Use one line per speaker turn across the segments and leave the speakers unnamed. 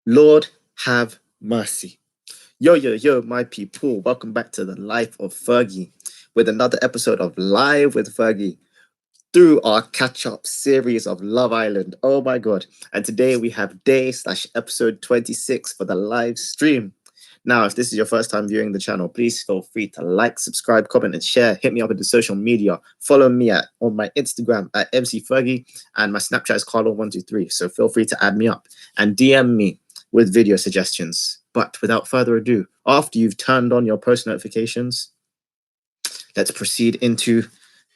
Lord have mercy. Yo, yo, yo, my people. Welcome back to the Life of Fergie with another episode of Live with Fergie through our catch up series of Love Island. Oh my God. And today we have day/episode 26 for the live stream. Now, if this is your first time viewing the channel, please feel free to like, subscribe, comment, and share. Hit me up on the social media. Follow me on my Instagram at MC and my Snapchat is Carlo123. So feel free to add me up and DM me with video suggestions. But without further ado, after you've turned on your post notifications, let's proceed into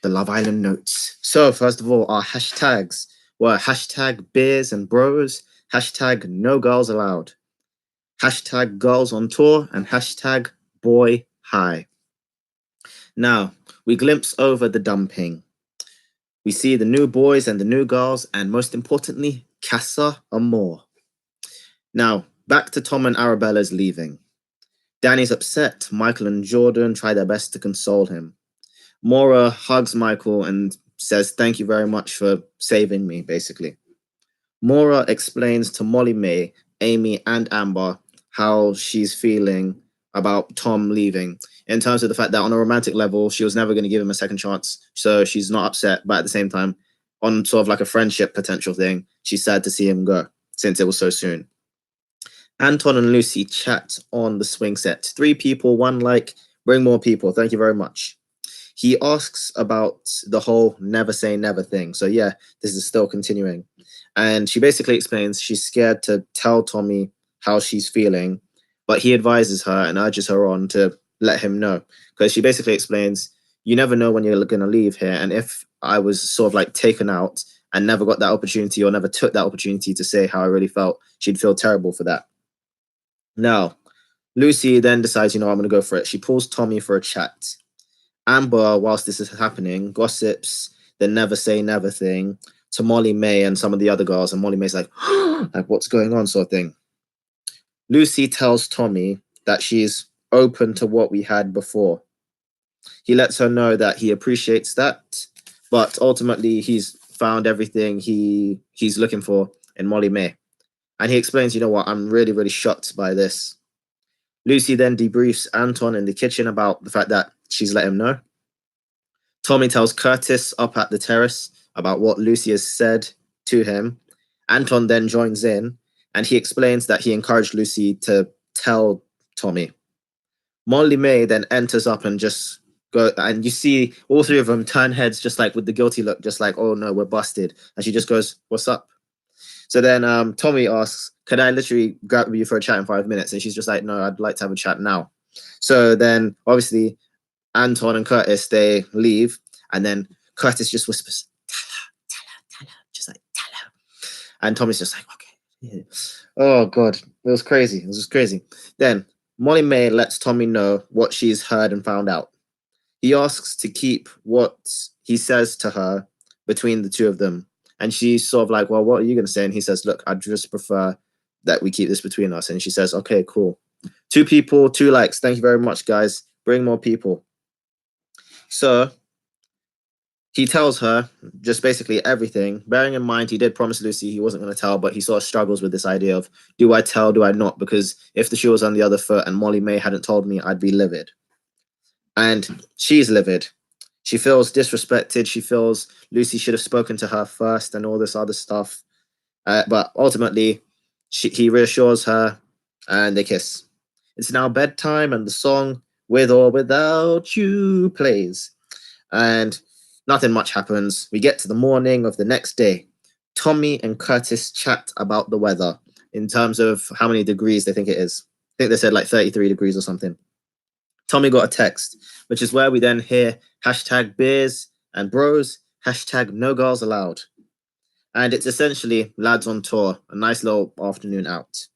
the Love Island notes. So first of all, our hashtags were hashtag beers and bros, hashtag no girls allowed, hashtag girls on tour, and hashtag boy high. Now, we glimpse over the dumping. We see the new boys and the new girls, and most importantly, Casa Amor. Now, back to Tom and Arabella's leaving. Danny's upset. Michael and Jordan try their best to console him. Maura hugs Michael and says, "Thank you very much for saving me," basically. Maura explains to Molly May, Amy, and Amber how she's feeling about Tom leaving, in terms of the fact that on a romantic level, she was never going to give him a second chance. So she's not upset, but at the same time, on sort of like a friendship potential thing, she's sad to see him go since it was so soon. Anton and Lucie chat on the swing set. 3 people, 1 like, bring more people. Thank you very much. He asks about the whole never say never thing. So yeah, this is still continuing. And she basically explains she's scared to tell Tommy how she's feeling, but he advises her and urges her on to let him know. Because she basically explains, you never know when you're going to leave here. And if I was sort of like taken out and never got that opportunity or never took that opportunity to say how I really felt, she'd feel terrible for that. Now, Lucie then decides, I'm going to go for it. She pulls Tommy for a chat. Amber, whilst this is happening, gossips the never say never thing to Molly May and some of the other girls, and Molly May's like, like, what's going on, sort of thing. Lucie tells Tommy that she's open to what we had before. He lets her know that he appreciates that, but ultimately he's found everything he's looking for in Molly May. And he explains, I'm really, really shocked by this. Lucie then debriefs Anton in the kitchen about the fact that she's let him know. Tommy tells Curtis up at the terrace about what Lucie has said to him. Anton then joins in, and he explains that he encouraged Lucie to tell Tommy. Molly May then enters up and just go, and you see all 3 of them turn heads just like with the guilty look, just like, oh no, we're busted. And she just goes, what's up? So then Tommy asks, can I literally grab you for a chat in 5 minutes? And she's just like, no, I'd like to have a chat now. So then obviously Anton and Curtis, they leave, and then Curtis just whispers, tell her, just like, tell her. And Tommy's just like, okay. Yeah. Oh God, it was crazy. It was just crazy. Then Molly May lets Tommy know what she's heard and found out. He asks to keep what he says to her between the 2 of them. And she's sort of like, well, what are you going to say? And he says, look, I'd just prefer that we keep this between us. And she says, okay, cool. 2 people, 2 likes. Thank you very much, guys. Bring more people. So he tells her just basically everything, bearing in mind he did promise Lucie he wasn't going to tell, but he sort of struggles with this idea of, do I tell, do I not? Because if the shoe was on the other foot and Molly May hadn't told me, I'd be livid. And she's livid. She feels disrespected. She feels Lucie should have spoken to her first and all this other stuff. But ultimately, he reassures her and they kiss. It's now bedtime and the song With or Without You plays. And nothing much happens. We get to the morning of the next day. Tommy and Curtis chat about the weather in terms of how many degrees they think it is. I think they said like 33 degrees or something. Tommy got a text, which is where we then hear hashtag beers and bros, hashtag no girls allowed. And it's essentially lads on tour, a nice little afternoon out.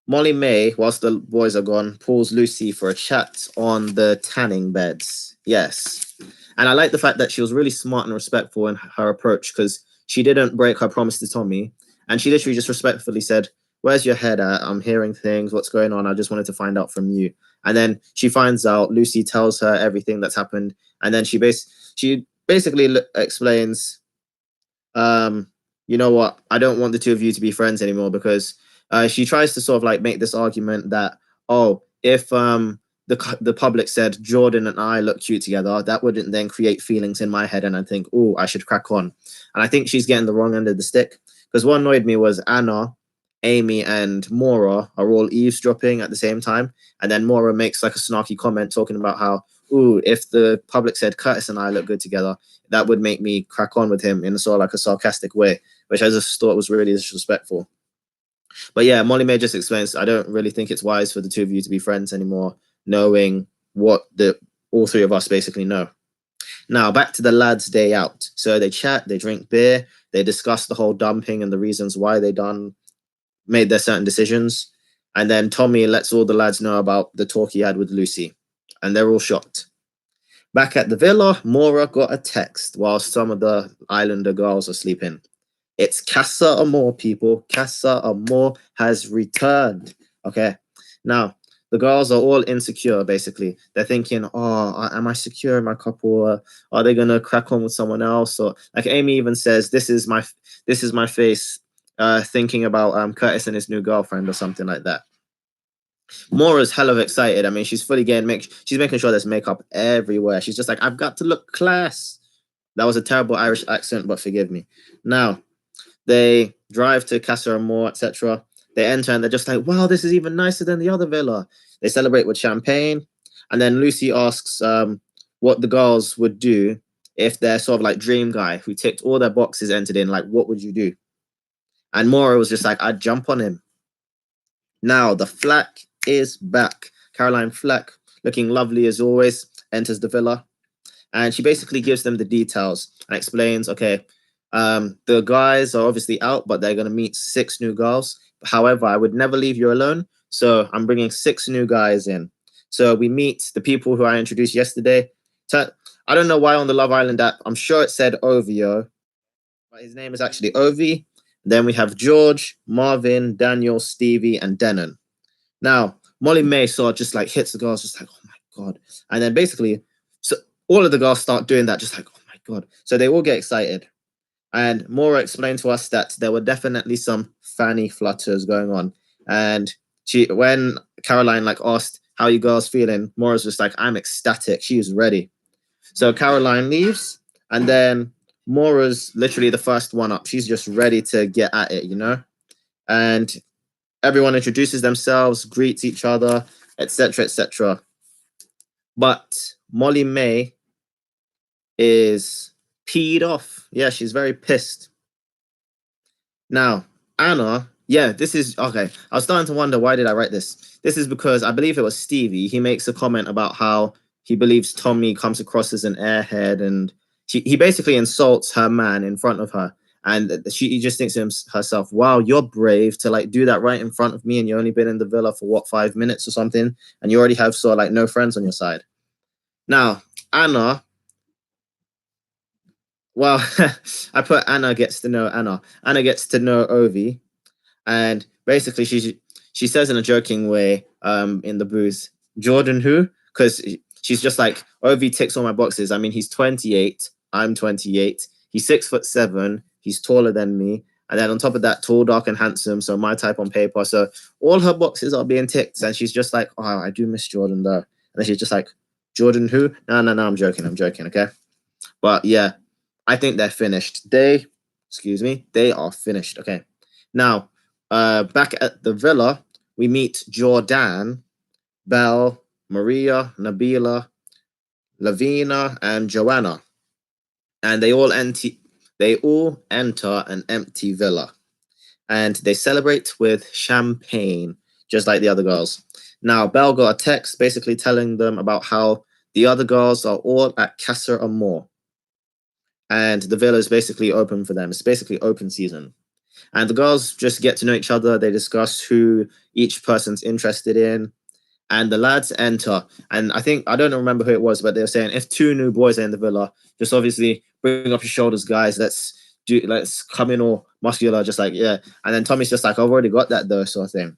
Molly May, whilst the boys are gone, pulls Lucie for a chat on the tanning beds. Yes. And I like the fact that she was really smart and respectful in her approach, because she didn't break her promise to Tommy. And she literally just respectfully said, where's your head at? I'm hearing things. What's going on? I just wanted to find out from you. And then she finds out. Lucie tells her everything that's happened. And then she basically explains, you know what? I don't want the 2 of you to be friends anymore because She tries to sort of like make this argument that, oh, if the public said Jordan and I look cute together, that wouldn't then create feelings in my head, and I think, oh, I should crack on. And I think she's getting the wrong end of the stick, because what annoyed me was Anna, Amy, and Maura are all eavesdropping at the same time, and then Maura makes like a snarky comment talking about how, ooh, if the public said Curtis and I look good together, that would make me crack on with him in sort of like a sarcastic way, which I just thought was really disrespectful. But yeah, Molly May just explains, I don't really think it's wise for the two of you to be friends anymore, knowing what all three of us basically know. Now, back to the lads' day out. So they chat, they drink beer, they discuss the whole dumping and the reasons why they made their certain decisions. And then Tommy lets all the lads know about the talk he had with Lucie. And they're all shocked. Back at the villa, Maura got a text while some of the Islander girls are sleeping. It's Casa Amor, people. Casa Amor has returned. Okay. Now, the girls are all insecure, basically. They're thinking, oh, am I secure in my couple? Are they going to crack on with someone else? Or like Amy even says, this is my face thinking about Curtis and his new girlfriend or something like that. Maura's hell of excited. I mean, she's fully she's making sure there's makeup everywhere. She's just like, I've got to look class. That was a terrible Irish accent, but forgive me. Now, they drive to Casa Amor, etc. They enter and they're just like, wow, this is even nicer than the other villa. They celebrate with champagne. And then Lucie asks what the girls would do if their sort of like dream guy who ticked all their boxes entered in, like, what would you do? And Maura was just like, I'd jump on him. Now, the Flack is back. Caroline Flack, looking lovely as always, enters the villa. And she basically gives them the details and explains, okay, the guys are obviously out, but they're going to meet 6 new girls. However, I would never leave you alone. So I'm bringing 6 new guys in. So we meet the people who I introduced yesterday. I don't know why on the Love Island app, I'm sure it said Ovio, but his name is actually Ovi. Then we have George, Marvin, Daniel, Stevie, and Denon. Now, Molly May sort of just like hits the girls, just like, oh my God. And then basically, so all of the girls start doing that, just like, oh my God. So they all get excited. And Maura explained to us that there were definitely some fanny flutters going on. And when Caroline like asked, how you girls feeling? Maura's just like, I'm ecstatic. She is ready. So Caroline leaves, and then Maura's literally the first one up. She's just ready to get at it, you know? And everyone introduces themselves, greets each other, etc., etc. But Molly May is peed off. Yeah, she's very pissed. Now, Anna, yeah, this is okay. I was starting to wonder, why did I write this? This is because I believe it was Stevie. He makes a comment about how he believes Tommy comes across as an airhead, and he basically insults her man in front of her. And she just thinks to herself, wow, you're brave to like do that right in front of me, and you only been in the villa for what, 5 minutes or something, and you already have sort of like no friends on your side. Now, Anna, well, I put Anna gets to know Anna. Anna gets to know Ovi, and basically she says in a joking way in the booth, Jordan who? Because she's just like, Ovi ticks all my boxes. I mean, he's 28, I'm 28, he's 6'7", he's taller than me, and then on top of that, tall, dark, and handsome, so my type on paper. So all her boxes are being ticked, and she's just like, oh, I do miss Jordan though. And then she's just like, Jordan who? No, I'm joking, okay? But yeah, I think they're finished. They are finished. Okay. Now, back at the villa, we meet Jordan, Belle, Maria, Nabila, Lavina, and Joanna. And they all enter an empty villa. And they celebrate with champagne, just like the other girls. Now, Belle got a text basically telling them about how the other girls are all at Casa Amor. And the villa is basically open for them. It's basically open season. And the girls just get to know each other. They discuss who each person's interested in. And the lads enter. And I don't remember who it was, but they're saying, if 2 new boys are in the villa, just obviously bring up your shoulders, guys. Let's come in all muscular, just like, yeah. And then Tommy's just like, I've already got that though, sort of thing.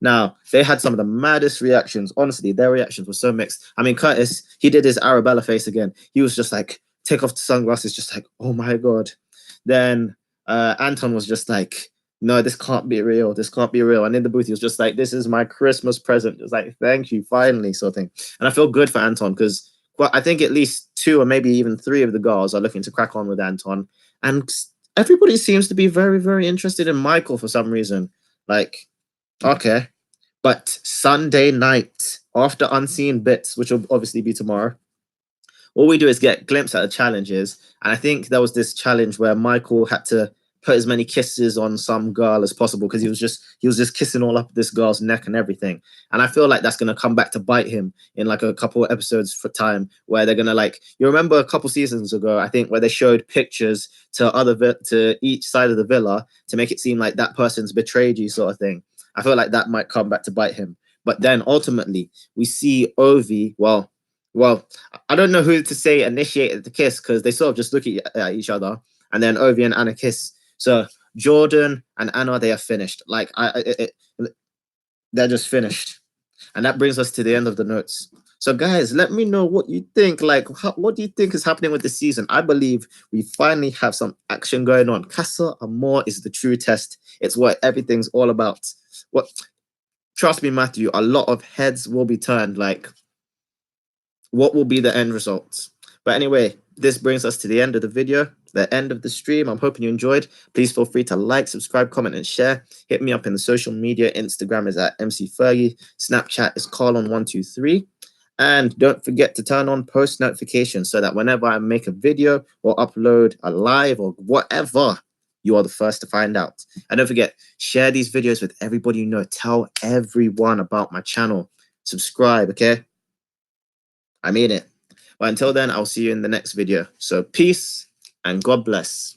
Now, they had some of the maddest reactions. Honestly, their reactions were so mixed. I mean, Curtis, he did his Arabella face again. He was just like, take off the sunglasses, just like, oh my God. Then Anton was just like, no, this can't be real. This can't be real. And in the booth, he was just like, this is my Christmas present. It was like, thank you, finally, sort of thing. And I feel good for Anton because, well, I think at least 2 or maybe even 3 of the girls are looking to crack on with Anton. And everybody seems to be very, very interested in Michael for some reason. Like, okay. But Sunday night, after Unseen Bits, which will obviously be tomorrow, all we do is get a glimpse at the challenges. And I think there was this challenge where Michael had to put as many kisses on some girl as possible because he was just kissing all up this girl's neck and everything. And I feel like that's gonna come back to bite him in like a couple of episodes for time where they're gonna like, you remember a couple seasons ago, I think, where they showed pictures to each side of the villa to make it seem like that person's betrayed you, sort of thing. I feel like that might come back to bite him. But then ultimately we see Ovi, well, I don't know who to say initiated the kiss because they sort of just look at each other, and then Ovi and Anna kiss. So Jordan and Anna, they are finished. Like they're just finished, and that brings us to the end of the notes. So guys, let me know what you think. Like, what do you think is happening with the season? I believe we finally have some action going on. Casa Amor is the true test. It's what everything's all about. What? Trust me, Matthew. A lot of heads will be turned. Like, what will be the end results? But anyway, this brings us to the end of the video, the end of the stream. I'm hoping you enjoyed. Please feel free to like, subscribe, comment, and share. Hit me up in the social media. Instagram is at MC Fergie. Snapchat is Carlon123. And don't forget to turn on post notifications so that whenever I make a video or upload a live or whatever, you are the first to find out. And don't forget, share these videos with everybody you know. Tell everyone about my channel. Subscribe, okay? I mean it. But until then, I'll see you in the next video. So peace and God bless.